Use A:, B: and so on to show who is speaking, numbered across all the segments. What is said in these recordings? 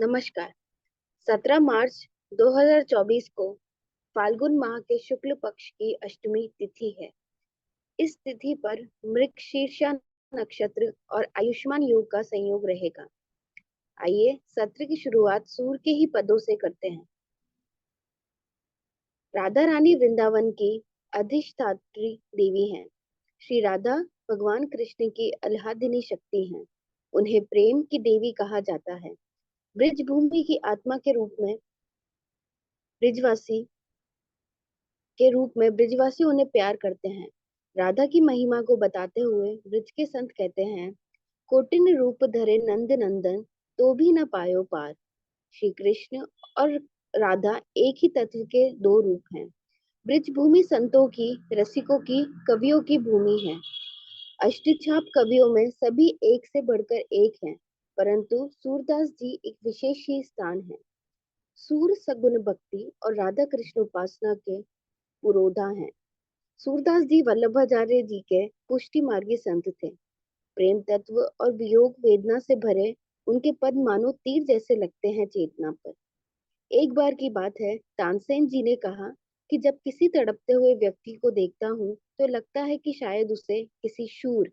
A: नमस्कार। 17 मार्च 2024 को फाल्गुन माह के शुक्ल पक्ष की अष्टमी तिथि है। इस तिथि पर मृगशीर्षा नक्षत्र और आयुष्मान योग का संयोग रहेगा। आइए सत्र की शुरुआत सूर्य के ही पदों से करते हैं। राधा रानी वृंदावन की अधिष्ठात्री देवी हैं। श्री राधा भगवान कृष्ण की आह्लादिनी शक्ति हैं। उन्हें प्रेम की देवी कहा जाता है। ब्रज भूमि की आत्मा के रूप में ब्रिजवासी ब्रिजवासी उन्हें प्यार करते हैं। राधा की महिमा को बताते हुए ब्रज के संत कहते हैं, कोटिन रूप धरे नंद नंदन, तो भी न पायो पार। श्री कृष्ण और राधा एक ही तत्व के दो रूप हैं। ब्रज भूमि संतों की, रसिकों की, कवियों की भूमि है। अष्टछाप कवियों में सभी एक से बढ़कर एक हैं, परंतु सूरदास जी एक विशेष ही स्थान है। सूर सगुन भक्ति और राधा कृष्ण उपासना के पुरोधा हैं। सूरदास जी वल्लभाचार्य जी के पुष्टि मार्गी संत थे। प्रेम तत्व और वियोग वेदना से भरे उनके पद मानो तीर जैसे लगते हैं चेतना पर। एक बार की बात है, तानसेन जी ने कहा कि जब किसी तड़पते हुए व्यक्ति को देखता हूँ तो लगता है कि शायद उसे किसी शूर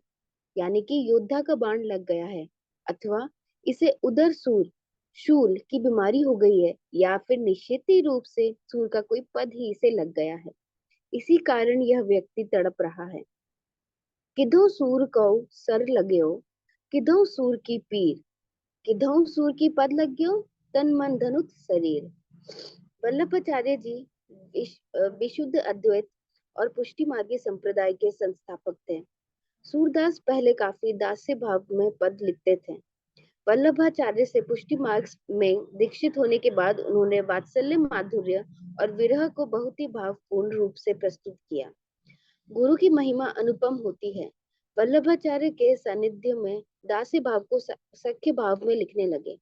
A: यानी कि योद्धा का बाण लग गया है, अथवा इसे उदर सूर शूल की बीमारी हो गई है, या फिर निश्चित ही रूप से सूर का कोई पद ही इसे लग गया है। इसी कारण यह व्यक्ति तड़प रहा है। किधो सूर को सर लाग्यो, किधो सूर की पीर, किधो सूर की पद लाग्यो, तन मन धनुत शरीर। वल्लभाचार्य जी विशुद्ध अद्वैत और पुष्टि मार्गी संप्रदाय के संस्थापक थे। सूरदास पहले काफी दास्य भाव में पद लिखते थे। वल्लभाचार्य से पुष्टि मार्ग में दीक्षित होने के बाद उन्होंने वात्सल्य, माधुर्य और विरह को बहुत ही भावपूर्ण रूप से प्रस्तुत किया। गुरु की महिमा अनुपम होती है। वल्लभाचार्य के सानिध्य में दास्य भाव को सख्य भाव में लिखने लगे।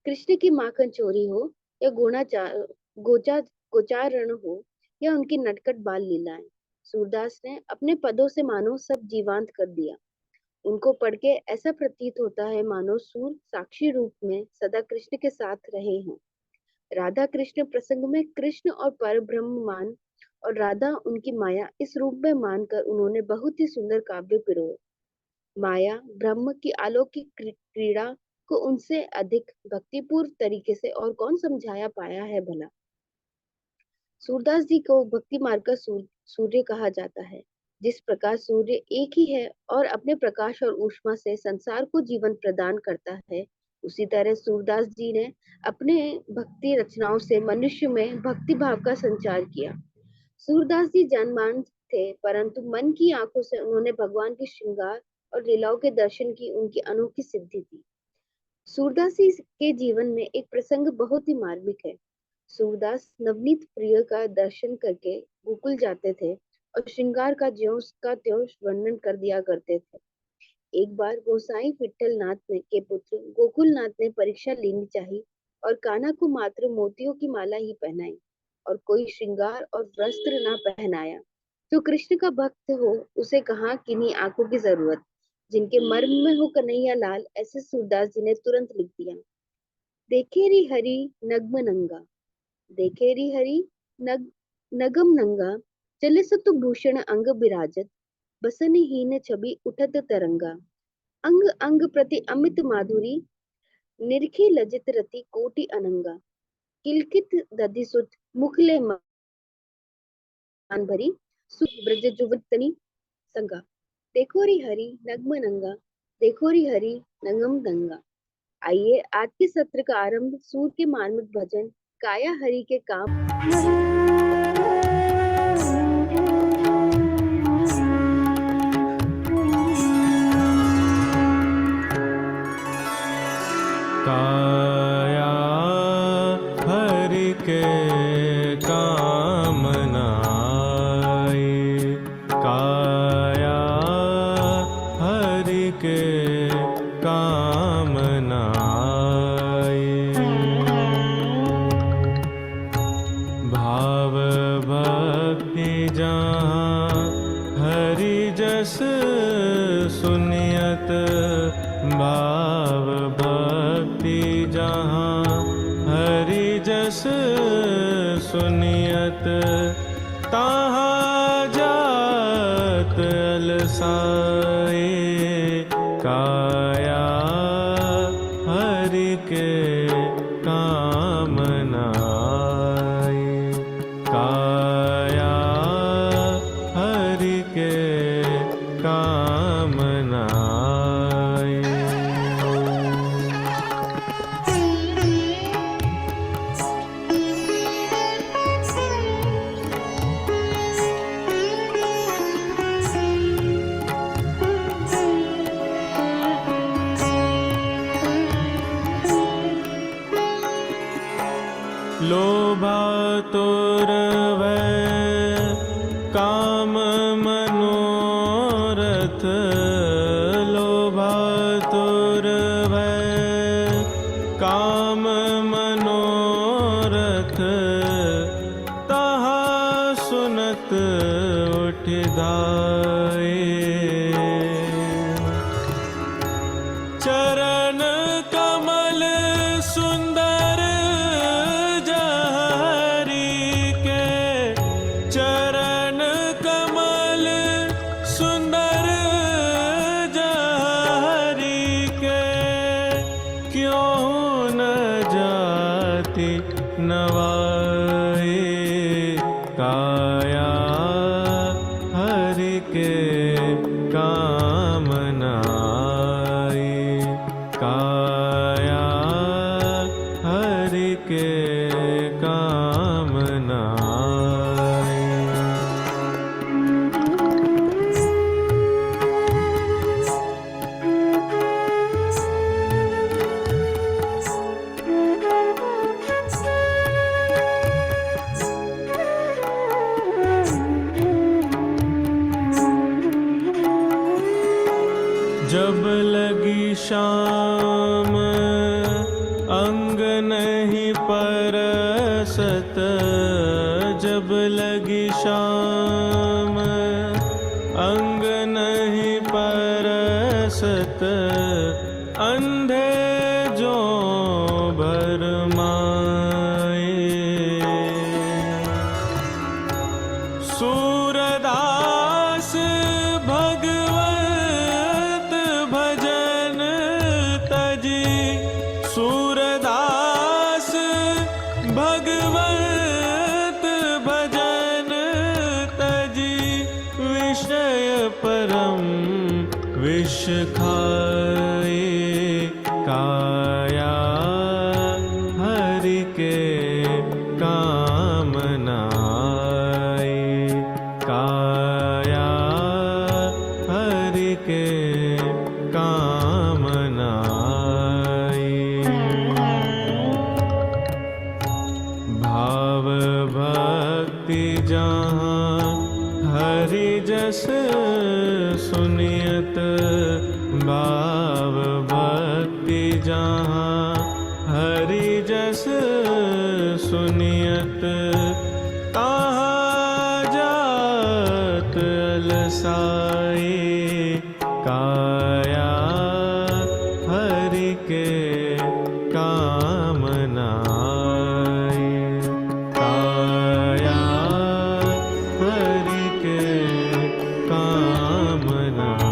A: कृष्ण की माखन चोरी हो या गोचारण हो या उनकी नटखट बाल लीलाएं, सूरदास ने अपने पदों से मानो सब जीवांत कर दिया। उनको पढ़ के ऐसा प्रतीत होता है मानो सूर साक्षी रूप में सदा कृष्ण के साथ रहे हों। राधा कृष्ण प्रसंग में कृष्ण और पर ब्रह्म मान और राधा उनकी माया इस रूप में मानकर उन्होंने बहुत ही सुंदर काव्य पिरोए। माया ब्रह्म की अलौकिक क्रीड़ा को उनसे अधिक भक्तिपूर्ण तरीके से और कौन समझाया पाया है भला। सूरदास जी को भक्ति मार्ग का सूर्य कहा जाता है। जिस प्रकार सूर्य एक ही है और अपने प्रकाश और ऊष्मा से संसार को जीवन प्रदान करता है, उसी तरह सूरदास जी ने अपने भक्ति रचनाओं से मनुष्य में भक्ति भाव का संचार किया। सूरदास जी जनमान थे, परंतु मन की आंखों से उन्होंने भगवान के श्रृंगार और लीलाओं के दर्शन की उनकी अनोखी सिद्धि थी। सूरदास जी के जीवन में एक प्रसंग बहुत ही मार्मिक है। सूरदास नवनीत प्रिय का दर्शन करके गोकुल जाते थे और श्रृंगार का ज्यों का त्यों वर्णन कर दिया करते थे। एक बार गोसाई विठल नाथ के पुत्र गोकुलनाथ ने परीक्षा लेनी चाहिए और कान्हा को मात्र मोतियों की माला ही पहनाई और कोई श्रृंगार और वस्त्र ना पहनाया। जो कृष्ण का भक्त हो उसे कहाँ किन्हीं आंखों की जरूरत, जिनके मर्म में हो कन्हैया लाल, ऐसे सूरदास जी ने तुरंत लिख दिया। देखे री हरि नग्म नंगा, देखे री हरि नग नगम नंगा, चले सतु भूषण अंग बिराजत, बसन हीन छवि उठत तरंगा, अंग अंग प्रति अमित माधुरी, निरखी लजित रति कोटि अनंगा, किलकित दधि सुत मुखले मान भरी, सुत ब्रज जुवतनी संगा। देखो री हरि नग्म नंगा, देखो री हरि नगम नंगा। आइए आज के सत्र का आरंभ सूर के मार्मिक भजन काया हरि के काम
B: काया हरि के काम नाई, काया हरि के काम नाई। भाव भक्ति जहाँ हरि जस सुनियत, भाव भक्ति जहाँ काया हरि के कामनाए, काया हरि के कामनाए। लोभातुर भय काम मनोरथ, लोभातुर भय काम मनोरथ, ताहा सुनत उठ धाये। चरण कमल सुंदर जहरी के, चरण कमल सुंदर जहरी के, क्यों न जाति नवाए। काया हरि के कामनाए, काया हरि के कामनाए। जब लगी शाम अंग नहीं परसत, जब लगी शाम अंग नहीं परसत, अंधे जो भरमाए। सूरदास भगवत भजन तजी, सूरदास भगवत भजन तजी, विषय परम विष खाए। काया हरि के कामनाए, काया हरि के कामनाए। भाव भक्ति जहाँ हरि जस सुनियत, भाव भक्ति जहाँ हरि जस सुनियत, ताहाँ जात अलसाए। काया हरि के कामनाए, काया हरि के कामनाए।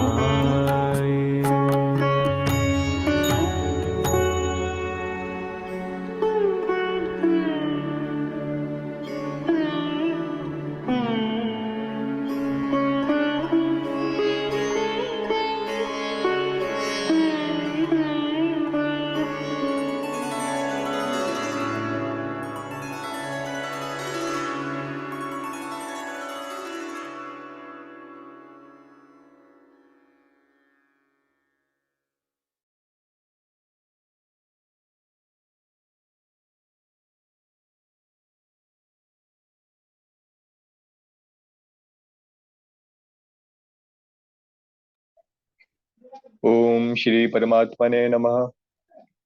C: ओम श्री परमात्मने नमः।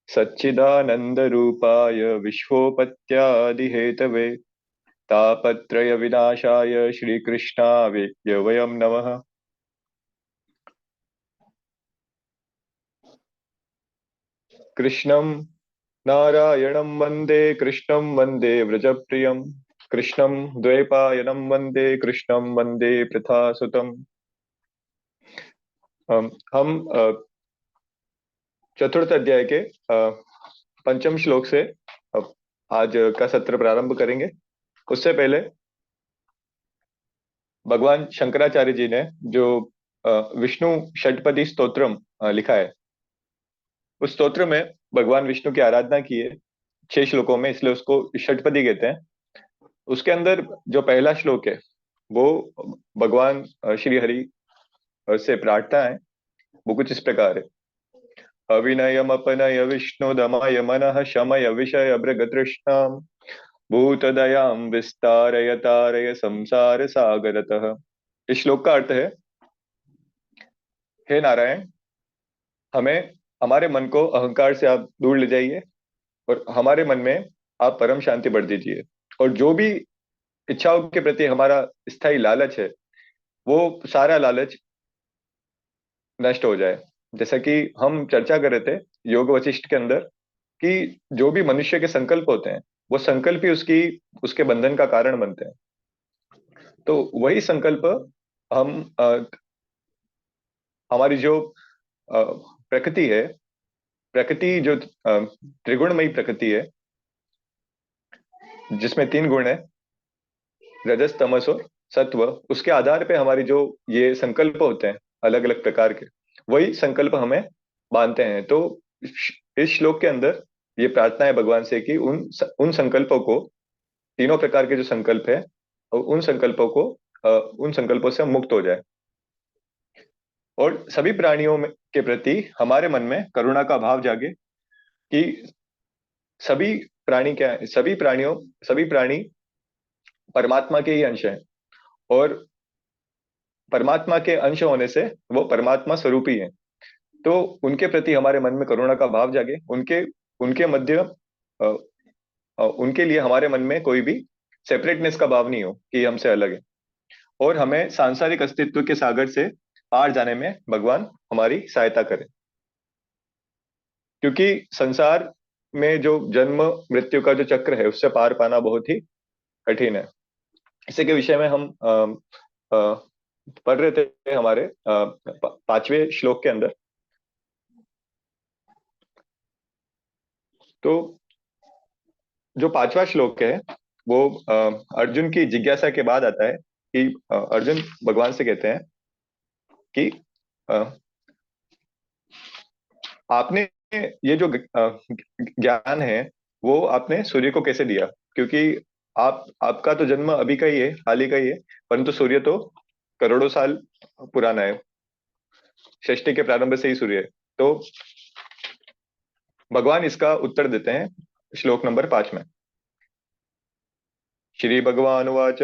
C: सच्चिदानंद रूपाय विश्वोपत्यादि हेतवे तापत्रय विनाशाय श्रीकृष्णाय वयं नमः। कृष्णं नारायणं वन्दे कृष्णं वन्दे व्रजप्रियं, कृष्णं द्वैपायनं वन्दे कृष्णं वन्दे पृथासुतम्। हम चतुर्थ अध्याय के पंचम श्लोक से आज का सत्र प्रारंभ करेंगे। उससे पहले भगवान शंकराचार्य जी ने जो विष्णु षटपदी स्तोत्रम लिखा है, उस स्तोत्र में भगवान विष्णु की आराधना की है 6 श्लोकों में, इसलिए उसको षटपदी कहते हैं। उसके अंदर जो पहला श्लोक है वो भगवान श्री हरि से प्रार्थना है। वो कुछ इस प्रकार है। अविनयमपनय विष्णु दमय मनः शमय विषय भृगतृष्णाम् भूतदयां विस्तारय तारय संसार सागरतः। इस श्लोक का अर्थ है, हे नारायण, हमें हमारे मन को अहंकार से आप दूर ले जाइए और हमारे मन में आप परम शांति भर दीजिए। और जो भी इच्छाओं के प्रति हमारा स्थायी लालच है, वो सारा लालच नष्ट हो जाए। जैसा कि हम चर्चा कर रहे थे योग वशिष्ठ के अंदर, कि जो भी मनुष्य के संकल्प होते हैं, वो संकल्प ही उसके बंधन का कारण बनते हैं। तो वही संकल्प हम हमारी जो प्रकृति है, प्रकृति जो त्रिगुणमयी प्रकृति है, जिसमें 3 गुण है, रजस तमस और सत्व, उसके आधार पे हमारी जो ये संकल्प होते हैं अलग अलग प्रकार के, वही संकल्प हमें बांधते हैं। तो इस श्लोक के अंदर ये प्रार्थना है भगवान से कि उन संकल्पों को, तीनों प्रकार के जो संकल्प है, उन संकल्पों को उन संकल्पों से हम मुक्त हो जाए और सभी प्राणियों के प्रति हमारे मन में करुणा का भाव जागे कि सभी प्राणी क्या है, सभी प्राणी परमात्मा के ही अंश हैं और परमात्मा के अंश होने से वो परमात्मा स्वरूपी है। तो उनके प्रति हमारे मन में करुणा का भाव जागे, उनके उनके मध्य अ, उनके लिए हमारे मन में कोई भी सेपरेटनेस का भाव नहीं हो कि हमसे अलग है, और हमें सांसारिक अस्तित्व के सागर से पार जाने में भगवान हमारी सहायता करें। क्योंकि संसार में जो जन्म मृत्यु का जो चक्र है, उससे पार पाना बहुत ही कठिन है। इसी के विषय में हम पढ़ रहे थे हमारे 5वें श्लोक के अंदर। तो जो 5वां श्लोक है वो अर्जुन की जिज्ञासा के बाद आता है कि अर्जुन भगवान से कहते हैं कि अ, आपने ये जो ज्ञान है वो आपने सूर्य को कैसे दिया? क्योंकि आपका तो जन्म अभी का ही है, हाल ही का ही है, परंतु सूर्य तो करोड़ों साल पुराना है, सृष्टि के प्रारंभ से ही सूर्य है। तो भगवान इसका उत्तर देते हैं श्लोक नंबर 5 में। श्री भगवान वाच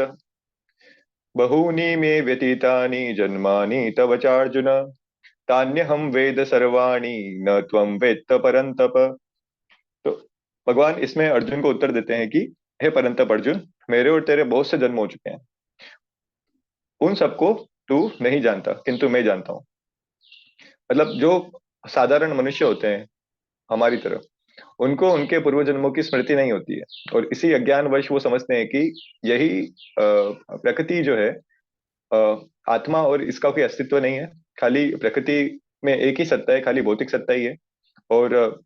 C: बहूनि मे व्यतीतानि जन्मानि तव चार्जुन तान्यहं वेद सर्वाणि न त्वं वेत्त परन्तप। तो भगवान इसमें अर्जुन को उत्तर देते हैं कि हे परंतप अर्जुन, मेरे और तेरे बहुत से जन्म हो चुके हैं, उन सबको तू नहीं जानता, किंतु मैं जानता हूँ। मतलब जो साधारण मनुष्य होते हैं हमारी तरफ, उनको उनके पूर्व जन्मों की स्मृति नहीं होती है, और इसी अज्ञानवश वो समझते हैं कि यही प्रकृति जो है, आत्मा और इसका कोई अस्तित्व नहीं है, खाली प्रकृति में एक ही सत्ता है, खाली भौतिक सत्ता ही है। और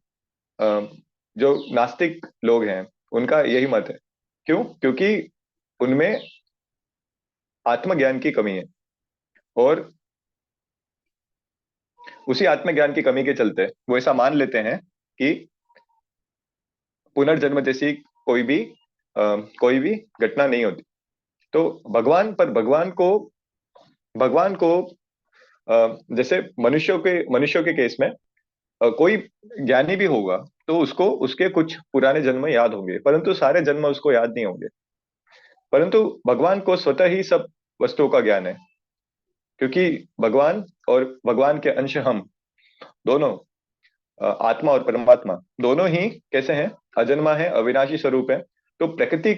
C: जो नास्तिक लोग हैं उनका यही मत है। क्यों? क्योंकि उनमें आत्मज्ञान की कमी है, और उसी आत्मज्ञान की कमी के चलते वो ऐसा मान लेते हैं कि पुनर्जन्म जैसी कोई भी घटना नहीं होती। तो भगवान को जैसे मनुष्यों के केस में कोई ज्ञानी भी होगा तो उसको उसके कुछ पुराने जन्म याद होंगे, परंतु सारे जन्म उसको याद नहीं होंगे। परंतु भगवान को स्वतः ही सब वस्तुओं का ज्ञान है, क्योंकि भगवान और भगवान के अंश हम दोनों, आत्मा और परमात्मा दोनों ही कैसे हैं? अजन्मा है, अविनाशी स्वरूप है। तो प्रकृति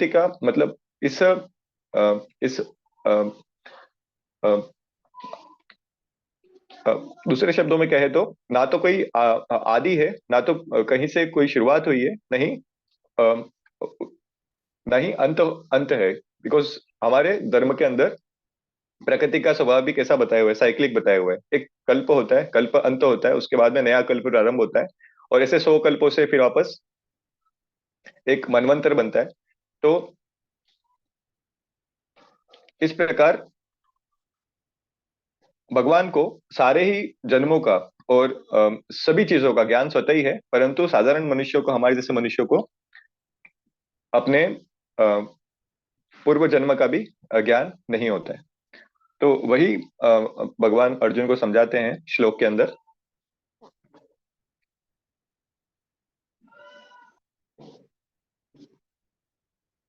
C: का मतलब इस अ, दूसरे शब्दों में कहे तो ना तो कोई आदि है, ना तो कहीं से कोई शुरुआत हुई है, नहीं अ, नहीं अंत अंत है। बिकॉज हमारे धर्म के अंदर प्रकृति का स्वभाव भी कैसा बताया हुआ है, साइक्लिक बताया हुआ है। एक कल्प होता है, कल्प अंत होता है, उसके बाद में नया कल्प प्रारंभ होता है, और ऐसे 100 कल्पों से फिर वापस एक मनवंतर बनता है। तो इस प्रकार भगवान को सारे ही जन्मों का और सभी चीजों का ज्ञान स्वतः ही है, परंतु साधारण मनुष्यों को, हमारे जैसे मनुष्यों को अपने पूर्व जन्म का भी ज्ञान नहीं होता है। तो वही भगवान अर्जुन को समझाते हैं श्लोक के अंदर।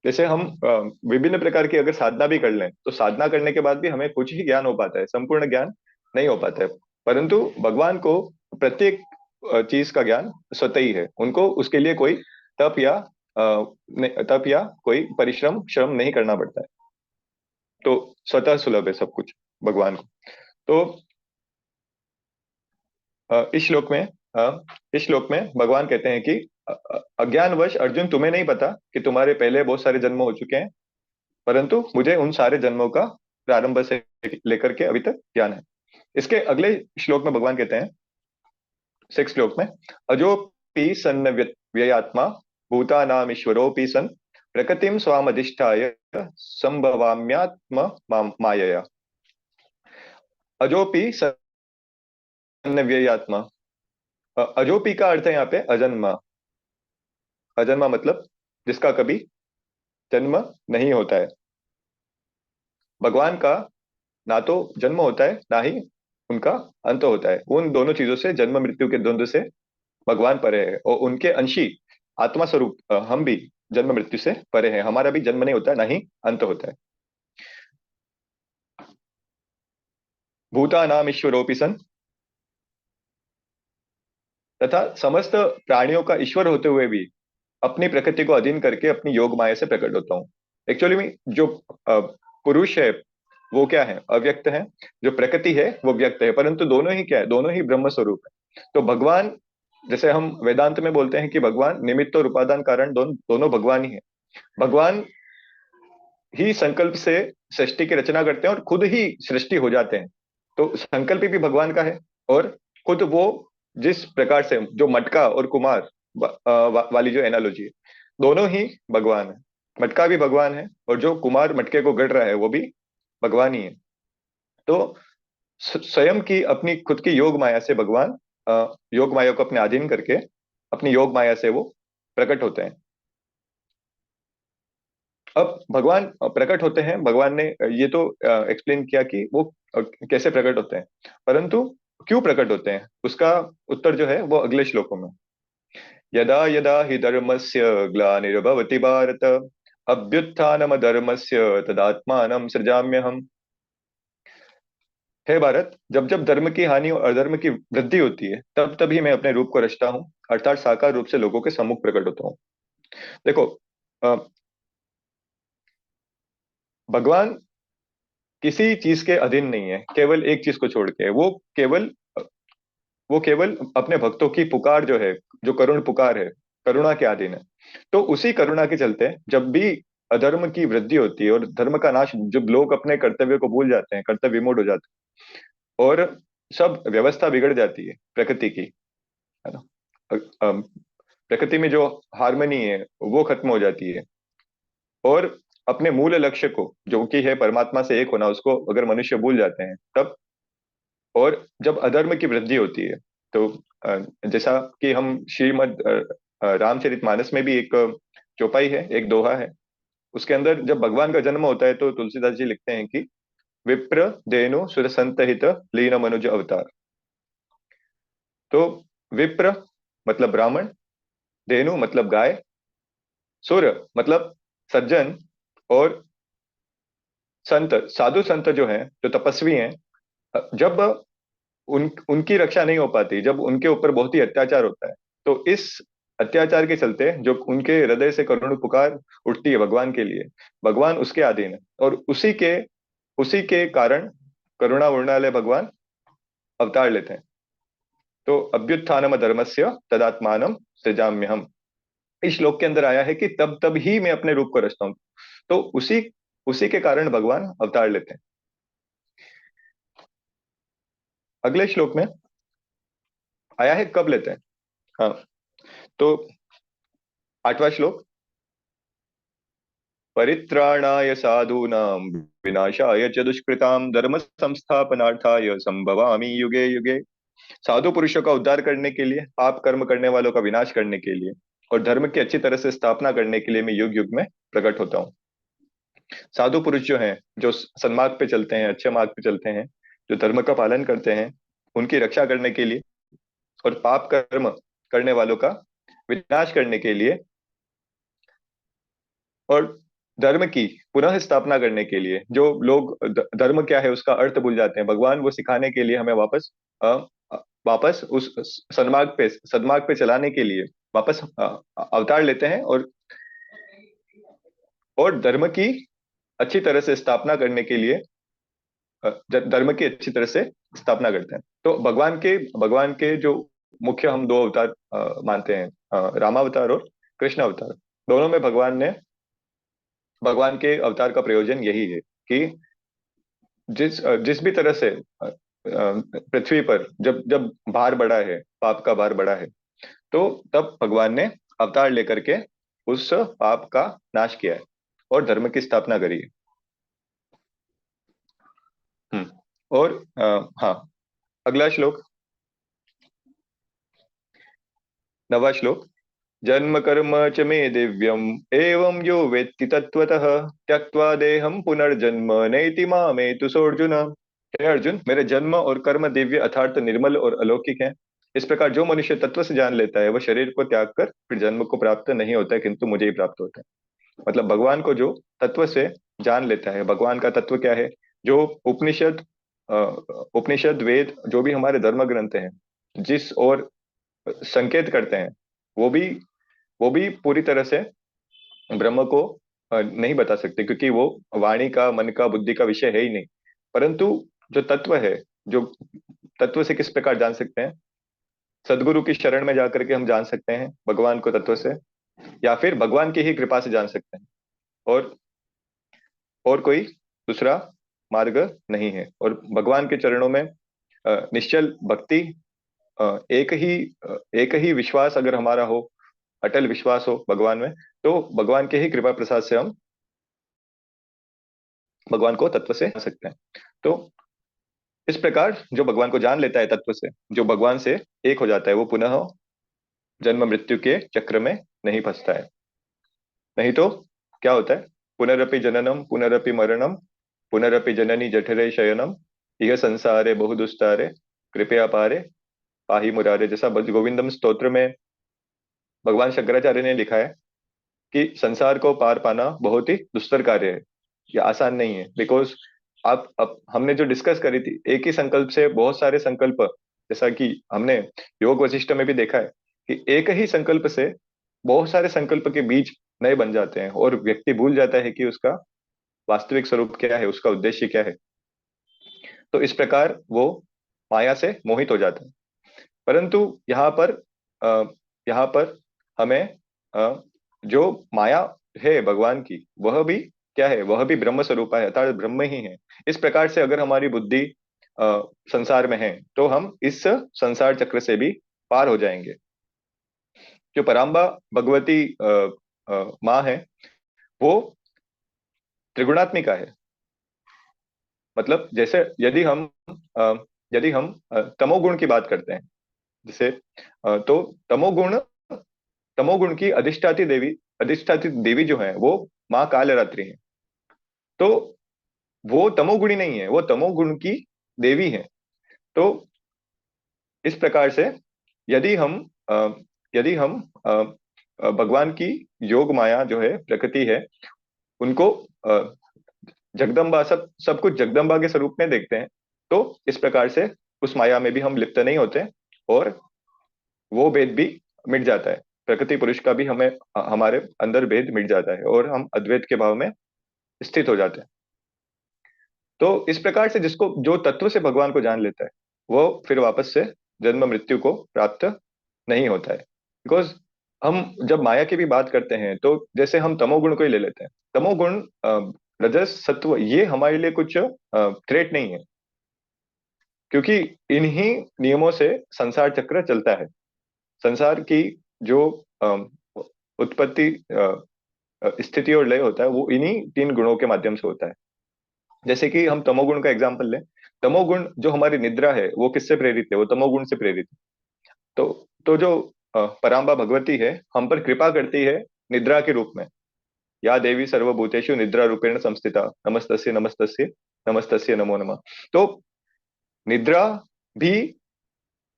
C: जैसे हम विभिन्न प्रकार की अगर साधना भी कर लें, तो साधना करने के बाद भी हमें कुछ ही ज्ञान हो पाता है, संपूर्ण ज्ञान नहीं हो पाता है। परंतु भगवान को प्रत्येक चीज का ज्ञान स्वतः ही है, उनको उसके लिए कोई तप या तप या कोई परिश्रम श्रम नहीं करना पड़ता है। तो स्वतः सुलभ है सब कुछ भगवान को। तो इस श्लोक में इस श्लोक में भगवान कहते हैं कि अज्ञानवश अर्जुन, तुम्हें नहीं पता कि तुम्हारे पहले बहुत सारे जन्म हो चुके हैं, परंतु मुझे उन सारे जन्मों का प्रारंभ से लेकर के अभी तक ज्ञान है। इसके अगले श्लोक में भगवान कहते हैं, 6 श्लोक में, अजोपि सन्न व्ययात्मा भूतानाम ईश्वरोपि सन प्रकृतिम स्वामधिष्ठाय संभवाम्यात्म मायया। अजोपि सन्न व्ययात्मा, अजोपि का अर्थ है यहाँ पे अजन्मा। अजन्मा मतलब जिसका कभी जन्म नहीं होता है। भगवान का ना तो जन्म होता है, ना ही उनका अंत होता है। उन दोनों चीजों से, जन्म मृत्यु के द्वंद्व से भगवान परे है, और उनके अंशी आत्मा स्वरूप हम भी जन्म मृत्यु से परे हैं। हमारा भी जन्म नहीं होता है, ना ही अंत होता है। भूतानाम ईश्वरोपि सन, तथा समस्त प्राणियों का ईश्वर होते हुए भी अपनी प्रकृति को अधीन करके अपनी योग माया से प्रकट होता हूँ। एक्चुअली में जो पुरुष है वो क्या है, अव्यक्त है। जो प्रकृति है वो व्यक्त है, परंतु दोनों ही क्या है, दोनों ही ब्रह्म स्वरूप है। तो भगवान, जैसे हम वेदांत में बोलते हैं कि भगवान निमित्त और उपादान कारण दोनों भगवान ही है। भगवान ही संकल्प से सृष्टि की रचना करते हैं और खुद ही सृष्टि हो जाते हैं। तो संकल्प भी भगवान का है, और खुद वो जिस प्रकार से, जो मटका और कुमार वाली जो एनालॉजी है, दोनों ही भगवान है। मटका भी भगवान है, और जो कुमार मटके को गढ़ रहा है वो भी भगवान ही है। तो स्वयं की अपनी खुद की योग माया से भगवान योग माया को अपने अधीन करके अपनी योग माया से वो प्रकट होते हैं। अब भगवान प्रकट होते हैं, भगवान ने ये तो एक्सप्लेन किया कि वो कैसे प्रकट होते हैं, परंतु क्यों प्रकट होते हैं उसका उत्तर जो है वो अगले श्लोकों में। यदा यदा हि धर्मस्य ग्लानिर्भवति भारत अभ्युत्थानम धर्मस्य तदात्मानं सृजाम्यहम्। हे भारत, जब जब धर्म की हानि और अधर्म की वृद्धि होती है, तब तभी मैं अपने रूप को रचता हूँ, अर्थात साकार रूप से लोगों के सम्मुख प्रकट होता हूँ। देखो, अ, भगवान किसी चीज के अधीन नहीं है, केवल एक चीज को छोड़ के। वो केवल अपने भक्तों की पुकार जो है, जो करुण पुकार है, करुणा के अधीन है। तो उसी करुणा के चलते जब भी अधर्म की वृद्धि होती है और धर्म का नाश, जब लोग अपने कर्तव्य को भूल जाते हैं, कर्तव्य विमूढ़ हो जाते हैं, और सब व्यवस्था बिगड़ जाती है प्रकृति की, है ना। प्रकृति में जो हार्मनी है वो खत्म हो जाती है, और अपने मूल लक्ष्य को, जो कि है परमात्मा से एक होना, उसको अगर मनुष्य भूल जाते हैं तब। और जब अधर्म की वृद्धि होती है, तो जैसा कि हम श्रीमद् रामचरितमानस में भी एक चौपाई है, एक दोहा है, उसके अंदर जब भगवान का जन्म होता है तो तुलसीदास जी लिखते हैं कि विप्र देनु सुर संत हित लीन मनुज अवतार। तो विप्र मतलब ब्राह्मण, देनु मतलब गाय, सुर मतलब सज्जन, और संत साधु संत जो हैं, जो तपस्वी हैं, जब उनकी रक्षा नहीं हो पाती, जब उनके ऊपर बहुत ही अत्याचार होता है, तो इस अत्याचार के चलते जो उनके हृदय से करुण पुकार उठती है भगवान के लिए, भगवान उसके अधीन है, और उसी के कारण करुणा उड़ने वाले भगवान अवतार लेते हैं। तो अभ्युत्थानम धर्मस्य तदात्मानम सृजाम्यहम्, इस श्लोक के अंदर आया है कि तब तब ही मैं अपने रूप को रचता हूँ। तो उसी उसी के कारण भगवान अवतार लेते हैं। अगले श्लोक में आया है, कब लेते हैं? हाँ, तो 8वां श्लोक, परित्राणाय साधूनां विनाशाय च दुष्कृतां धर्म संस्थापनार्थाय संभवामि युगे युगे। साधु पुरुषों का उद्धार करने के लिए, पाप कर्म करने वालों का विनाश करने के लिए और धर्म की अच्छी तरह से स्थापना करने के लिए मैं युग युग में प्रकट होता हूँ। साधु पुरुष जो हैं, जो सन्मार्ग पे चलते हैं, अच्छे मार्ग पे चलते हैं, जो धर्म का पालन करते हैं, उनकी रक्षा करने के लिए और पाप कर्म करने वालों का विनाश करने के लिए और धर्म की पुनः स्थापना करने के लिए, जो लोग धर्म क्या है उसका अर्थ भूल जाते हैं, भगवान वो सिखाने के लिए हमें वापस वापस उस सन्मार्ग पे चलाने के लिए वापस अवतार लेते हैं और धर्म की अच्छी तरह से स्थापना करने के लिए धर्म की अच्छी तरह से स्थापना करते हैं। तो भगवान के जो मुख्य हम दो अवतार मानते हैं, रामावतार और कृष्ण अवतार, दोनों में भगवान के अवतार का प्रयोजन यही है कि जिस भी तरह से पृथ्वी पर जब जब भार बढ़ा है, पाप का भार बढ़ा है, तो तब भगवान ने अवतार लेकर के उस पाप का नाश किया है और धर्म की स्थापना करी है। हम्म। और हाँ, अगला श्लोक, 9वां श्लोक, जन्म कर्म च मे दिव्यम एवं यो वेत्ति तत्वतः त्यक्त्वा देहम पुनर्जन्म नैति मामेतु सोऽर्जुन। हे अर्जुन, मेरे जन्म और कर्म दिव्य अर्थात निर्मल और अलौकिक हैं। इस प्रकार जो मनुष्य तत्व से जान लेता है वह शरीर को त्याग कर फिर जन्म को प्राप्त नहीं होता है, किंतु मुझे ही प्राप्त होता है। मतलब भगवान को जो तत्व से जान लेता है, भगवान का तत्व क्या है, जो उपनिषद अ, उपनिषद वेद जो भी हमारे धर्म ग्रंथ हैं जिस और संकेत करते हैं, वो भी वो भी पूरी तरह से ब्रह्म को नहीं बता सकते, क्योंकि वो वाणी का, मन का, बुद्धि का विषय है ही नहीं। परंतु जो तत्व है, जो तत्व से किस प्रकार जान सकते हैं, सदगुरु की शरण में जाकर के हम जान सकते हैं भगवान को तत्व से, या फिर भगवान की ही कृपा से जान सकते हैं। और और कोई दूसरा मार्ग नहीं है। और भगवान के चरणों में निश्चल भक्ति, एक ही एक ही विश्वास अगर हमारा हो, अटल विश्वास हो भगवान में, तो भगवान के ही कृपा प्रसाद से हम भगवान को तत्व से जान सकते हैं। तो इस प्रकार जो भगवान को जान लेता है तत्व से, जो भगवान से एक हो जाता है, वो पुनः जन्म मृत्यु के चक्र में नहीं फंसता है। नहीं तो क्या होता है, पुनरपि जननम पुनरपि मरणम पुनरपि जननी जठरे शयनम यह संसारे बहुदुस्तारे कृपया पारे पाही मुरारे, जैसा भज गोविंदम स्तोत्र में भगवान शंकराचार्य ने लिखा है कि संसार को पार पाना बहुत ही दुस्तर कार्य है, ये आसान नहीं है। बिकॉज आप अब हमने जो डिस्कस करी थी, एक ही संकल्प से बहुत सारे संकल्प, जैसा कि हमने योग वशिष्ठ में भी देखा है कि एक ही संकल्प से बहुत सारे संकल्प के बीज नए बन जाते हैं और व्यक्ति भूल जाता है कि उसका वास्तविक स्वरूप क्या है, उसका उद्देश्य क्या है। तो इस प्रकार वो माया से मोहित हो जाता है। परंतु यहाँ पर अ, यहाँ पर हमें जो माया है भगवान की, वह भी क्या है, वह भी ब्रह्म स्वरूप है, अर्थात ब्रह्म ही है। इस प्रकार से अगर हमारी बुद्धि संसार में है, तो हम इस संसार चक्र से भी पार हो जाएंगे। जो पराम्बा भगवती माँ है, वो त्रिगुणात्मिका है। मतलब जैसे अ, यदि हम तमोगुण की बात करते हैं, जैसे तो तमोगुण की अधिष्ठाती देवी जो है वो माँ कालरात्रि है। तो वो तमोगुणी नहीं है, वो तमोगुण की देवी है। तो इस प्रकार से यदि हम अ, यदि हम भगवान की योग माया जो है, प्रकृति है, उनको जगदम्बा, सब सब कुछ जगदम्बा के स्वरूप में देखते हैं, तो इस प्रकार से उस माया में भी हम लिप्त नहीं होते और वो भेद भी मिट जाता है। प्रकृति पुरुष का भी हमें हमारे अंदर भेद मिट जाता है और हम अद्वैत के भाव में स्थित हो जाते हैं। तो इस प्रकार से जिसको जो तत्व से भगवान को जान लेता है, वो फिर वापस से जन्म मृत्यु को प्राप्त नहीं होता है। बिकॉज हम जब माया की भी बात करते हैं, तो जैसे हम तमोगुण को ही ले लेते हैं, तमोगुण रजस सत्व, ये हमारे लिए कुछ थ्रेट नहीं है। क्योंकि इन्हीं नियमों से संसार चक्र चलता है। संसार की जो अम, उत्पत्ति, स्थिति और लय होता है, वो इन्हीं तीन गुणों के माध्यम से होता है। जैसे कि हम तमोगुण का एग्जाम्पल लें, तमोगुण जो हमारी निद्रा है वो किससे प्रेरित है? वो तमोगुण से प्रेरित है। तो जो पराम्बा भगवती है, हम पर कृपा करती है निद्रा के रूप में। या देवी सर्वभूतेषु निद्रा रूपेण संस्थिता, नमस्तस्य नमस्तस्य नमस्तस्य नमो नमः। तो निद्रा भी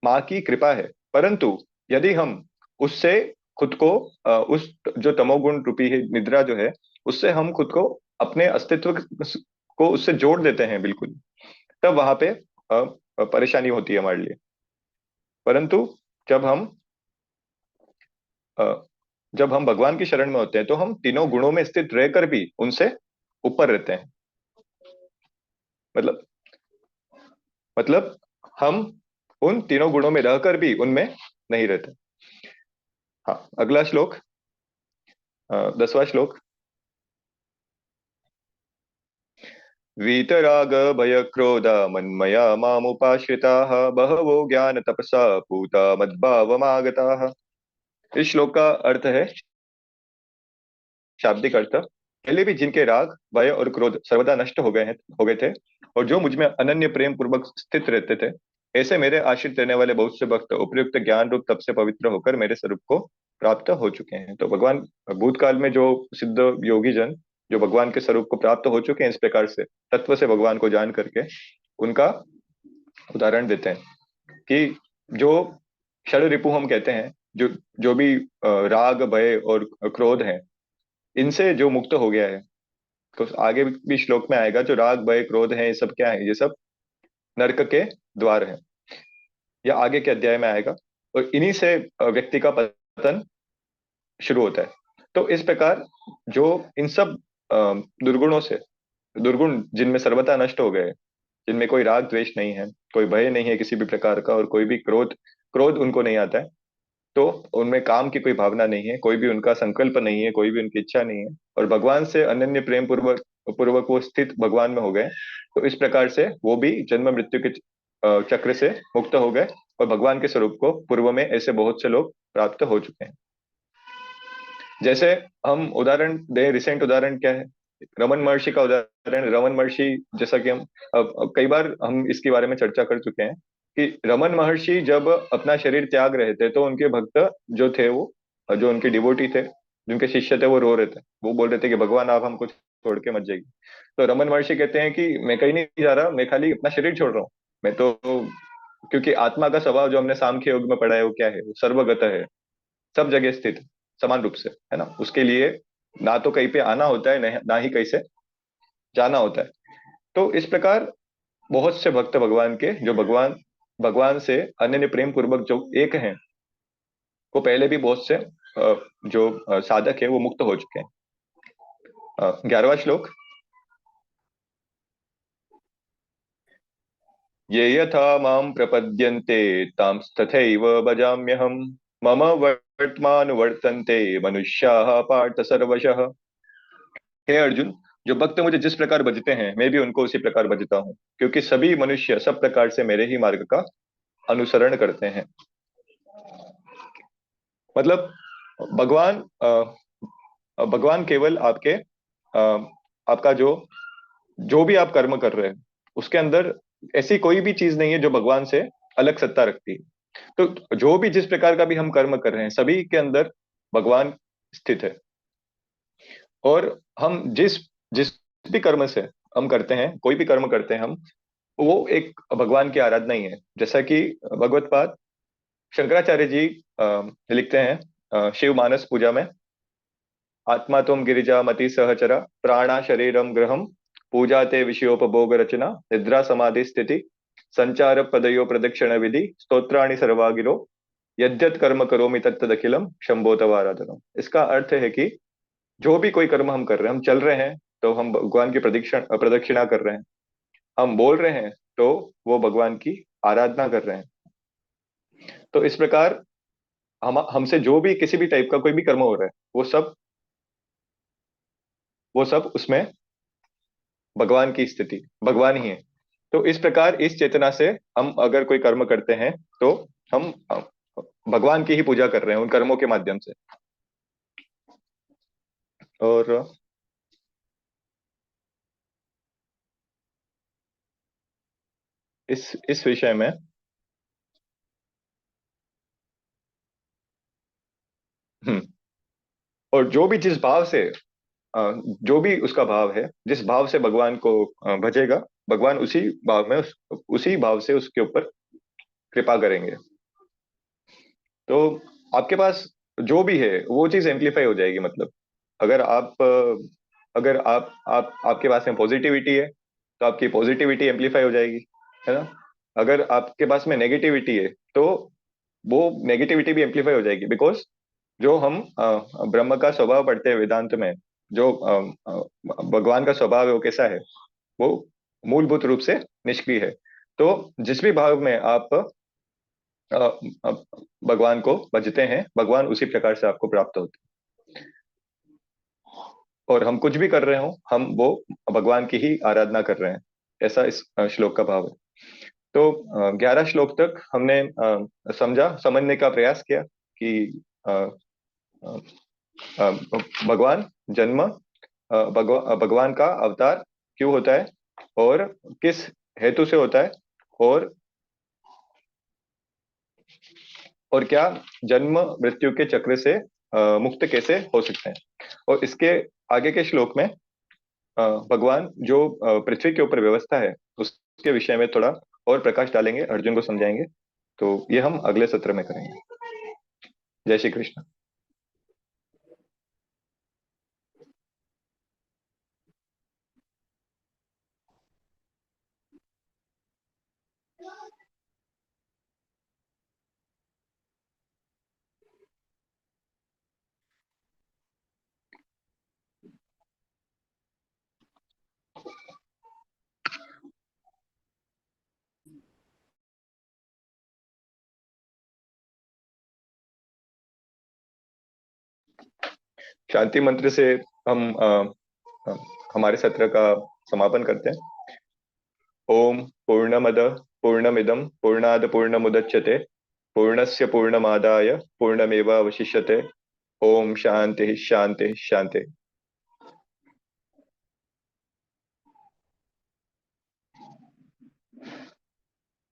C: माँ की कृपा है, परंतु यदि हम उससे खुद को उस जो तमोगुण रूपी है निद्रा जो है, उससे हम खुद को, अपने अस्तित्व को उससे जोड़ देते हैं बिल्कुल, तब वहां पे परेशानी होती है हमारे लिए। परंतु जब हम अ, जब हम भगवान की शरण में होते हैं, तो हम तीनों गुणों में स्थित रहकर भी उनसे ऊपर रहते हैं। मतलब मतलब हम उन तीनों गुणों में रहकर भी उनमें नहीं रहते। हाँ, अगला श्लोक, 10वां श्लोक। वीतराग भय क्रोध मन्मया मामुपाश्रिताः बहवो ज्ञान तपसा पूता मद्भावमागताः। इस श्लोक का अर्थ है, शाब्दिक अर्थ, पहले भी जिनके राग भय और क्रोध सर्वदा नष्ट हो गए थे, और जो मुझ में अनन्य प्रेम पूर्वक स्थित रहते थे, ऐसे मेरे आश्रित रहने वाले बहुत से भक्त उपयुक्त ज्ञान रूप तप से पवित्र होकर मेरे स्वरूप को प्राप्त हो चुके हैं। तो भगवान भूतकाल में जो सिद्ध योगी जन जो भगवान के स्वरूप को प्राप्त हो चुके हैं, इस प्रकार से तत्व से भगवान को जान करके, उनका उदाहरण देते हैं कि जो षड रिपु हम कहते हैं, जो जो भी राग भय और क्रोध है, इनसे जो मुक्त हो गया है, तो आगे भी श्लोक में आएगा, जो राग भय क्रोध है, ये सब क्या है? ये सब नरक के द्वार है, या आगे के अध्याय में आएगा। और इन्हीं से व्यक्ति का पतन शुरू होता है। तो इस प्रकार जो इन सब अ, दुर्गुणों से, दुर्गुण जिनमें सर्वथा नष्ट हो गए, जिनमें कोई राग द्वेष नहीं है, कोई भय नहीं है किसी भी प्रकार का, और कोई भी क्रोध क्रोध उनको नहीं आता है, तो उनमें काम की कोई भावना नहीं है, कोई भी उनका संकल्प नहीं है, कोई भी उनकी इच्छा नहीं है, और भगवान से अनन्य प्रेम पूर्वक पूर्वक वो स्थित भगवान में हो गए। तो इस प्रकार से वो भी जन्म मृत्यु के चक्र से मुक्त हो गए, और भगवान के स्वरूप को पूर्व में ऐसे बहुत से लोग प्राप्त हो चुके हैं। जैसे हम उदाहरण दें, रिसेंट उदाहरण क्या है? रमन महर्षि का उदाहरण। रमन महर्षि, जैसा कि हम अब कई बार हम इसके बारे में चर्चा कर चुके हैं कि रमन महर्षि जब अपना शरीर त्याग रहे थे, तो उनके भक्त जो थे, वो जो उनके डिवोटी थे, जिनके शिष्य थे, वो रो रहे थे। वो बोल रहे थे कि भगवान आप हमको छोड़ के मत जाइए। तो रमन महर्षि कहते हैं कि मैं कहीं नहीं जा रहा, मैं खाली अपना शरीर छोड़ रहा हूँ। मैं तो, क्योंकि आत्मा का स्वभाव जो हमने सांख्य योग में पढ़ा है, वो क्या है? वो सर्वगत है, सब जगह स्थित है, समान रूप से, है ना। उसके लिए ना तो कहीं पे आना होता है, ना ही कहीं से जाना होता है। तो इस प्रकार बहुत से भक्त भगवान के, जो भगवान भगवान से अनन्य प्रेम पूर्वक जो एक हैं, वो पहले भी बहुत से जो साधक है, वो मुक्त हो चुके हैं। 11वां श्लोक। ये यथा मां प्रपद्यन्ते तां तथैव भजाम्यहम्, मम वर्त्मानुवर्तन्ते मनुष्याः पार्थ सर्वशः। हे अर्जुन, जो भक्त मुझे जिस प्रकार भजते हैं, मैं भी उनको उसी प्रकार भजता हूँ, क्योंकि सभी मनुष्य सब प्रकार से मेरे ही मार्ग का अनुसरण करते हैं। मतलब भगवान भगवान केवल आपके आपका जो जो भी आप कर्म कर रहे हैं, उसके अंदर ऐसी कोई भी चीज नहीं है जो भगवान से अलग सत्ता रखती है। तो जो भी जिस प्रकार का भी हम कर्म कर रहे हैं, सभी के अंदर भगवान स्थित है। और हम जिस जिस भी कर्म से हम करते हैं, कोई भी कर्म करते हैं हम, वो एक भगवान की आराधना ही है। जैसा कि भगवत पाद शंकराचार्य जी लिखते हैं शिव मानस पूजा में, आत्मा तुम गिरिजा मति सहचरा प्राणा शरीरम ग्रहम पूजा ते विषयोपभोग रचना निद्रा समाधि स्थिति संचार पदयो प्रदक्षिण विधि स्तोत्राणि सर्वागिरो यद्यत कर्म करोमि तत्तदखिलम शंभो तव आराधनम। इसका अर्थ है कि जो भी कोई कर्म हम कर रहे हैं, हम चल रहे हैं तो हम भगवान की प्रदक्षिणा कर रहे हैं, हम बोल रहे हैं तो वो भगवान की आराधना कर रहे हैं। तो इस प्रकार हम हमसे जो भी किसी भी टाइप का कोई भी कर्म हो रहा है, वो सब उसमें भगवान की स्थिति, भगवान ही है। तो इस प्रकार इस चेतना से हम अगर कोई कर्म करते हैं तो हम भगवान की ही पूजा कर रहे हैं उन कर्मों के माध्यम से। और इस विषय में हम्म, और जो भी जिस भाव से जो भी उसका भाव है, जिस भाव से भगवान को भजेगा, भगवान उसी भाव में उसी भाव से उसके ऊपर कृपा करेंगे। तो आपके पास जो भी है वो चीज एम्पलीफाई हो जाएगी। मतलब अगर अगर आप आपके पास में पॉजिटिविटी है तो आपकी पॉजिटिविटी एम्पलीफाई हो जाएगी, है ना। अगर आपके पास में नेगेटिविटी है तो वो नेगेटिविटी भी एम्पलीफाई हो जाएगी। बिकॉज जो हम ब्रह्म का स्वभाव पढ़ते हैं वेदांत में, जो भगवान का स्वभाव है वो कैसा है, वो मूलभूत रूप से निष्क्रिय है। तो जिस भी भाव में आप अ, अ, भगवान को भजते हैं, भगवान उसी प्रकार से आपको प्राप्त होते हैं। और हम कुछ भी कर रहे हो, हम वो भगवान की ही आराधना कर रहे हैं, ऐसा इस श्लोक का भाव है। तो 11 श्लोक तक हमने समझने का प्रयास किया कि अ, अ, अ, भगवान जन्म भगवान का अवतार क्यों होता है और किस हेतु से होता है, और और क्या जन्म मृत्यु के चक्र से मुक्त कैसे हो सकते हैं। और इसके आगे के श्लोक में भगवान जो पृथ्वी के ऊपर व्यवस्था है उसके विषय में थोड़ा और प्रकाश डालेंगे, अर्जुन को समझाएंगे। तो ये हम अगले सत्र में करेंगे। जय श्री कृष्ण। शांति मंत्र से हम अ, हमारे सत्र का समापन करते हैं। ओम पूर्णमद पूर्णमिदम पूर्णाद पूर्णमुदच्यते पूर्णस्य पूर्णमादाय पूर्णमेवावशिष्यते। ओम शांति शांति शांति।